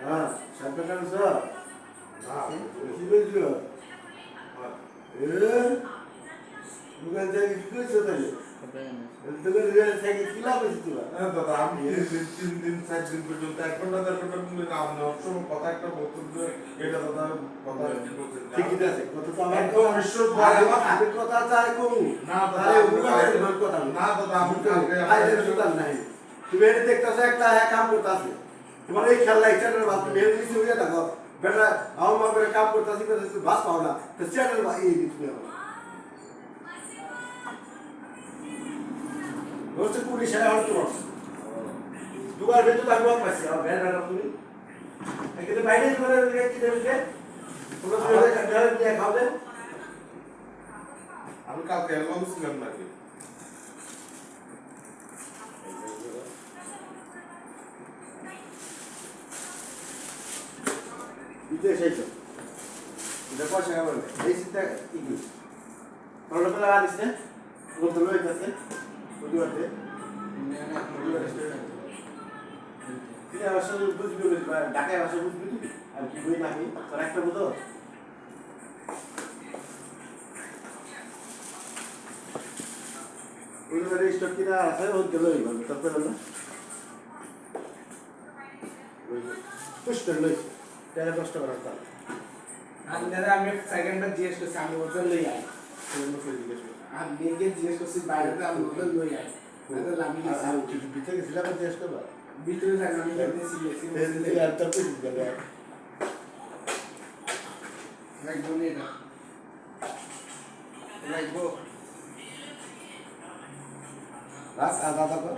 হ্যাঁ সাপটা কাটছ কি বলছিল দোকান থেকে কি করছো তাহলে দোকান থেকে কি লাভ হয়েছে তোমার দাদা আমি 3 দিন 4 দিন পর্যন্ত 1 ঘন্টা 1.5 ঘন্টা কাম নেওয়ার সময় কথা একটা বলতেন যে এটা দাদা কথা বলছেন ঠিকই আছে কথা তো আমার একদম নিশ্চয় আমি কথা চাই কমু না দাদা তাহলে ওগুলো আমার কথা না দাদা আমি কালকে আইলে সুতার নাই তুমি এটা দেখতেছো একটা কাম করতেছে তোমার এই খেলা ইচ্ছাটার বাদ তুমি এর নিচে উঠে থাকো বেটা আমার মা করে কাম করতেছি করে তুমি বাস পাও না তো চ্যানেল বা এই তুমি আমার বলছে পুলিশ আর তোমার দুবার বেতন আমি পাইছি আর ভ্যান আর তুমি এখানে বাইরে করে কি দেবে কোনো সময় কাটা দিয়ে খাবে আমি কালকে এলাম ছিলাম নাকি বিদেশ আইছো এটা পয়সা কেমন এই চিন্তা কি কি তোর তো লাগা দিছে ও তো লইতাছে বুঝতে কি আসলে বুঝবি ঢাকায় ভাষা বুঝবি তুই আর কি বই নাকি তোর একটা বুঝো ওই রেজিস্টার কিনা আছে ও গেল এইভাবে তারপরে না ওই কষ্ট লই তেরে কষ্ট করার কাজ আমি দাদা আমি সেকেন্ডবার জিজ্ঞেস করছি আমি ওদের লই আই আমি নিয়ে জিজ্ঞেস করছি বাইরে আমি ওদের লই আই দাদা আমি আর কিছু ভিতরে গেছিলাম জিজ্ঞেস করবা ভিতরে যাই আমি এমনি সিলেছি আর তোর কিছু গেল রাখবো নি এটা রাখবো রাত আধা আধা কর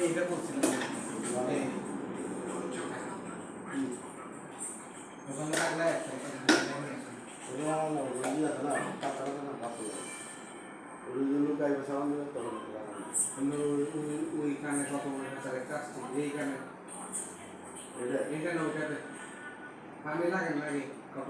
এইটা করছিলাম ওখানে থাকলে ওইখানে কত কাজটি এইখানে এইখানে ওইটাতে পানি লাগে কত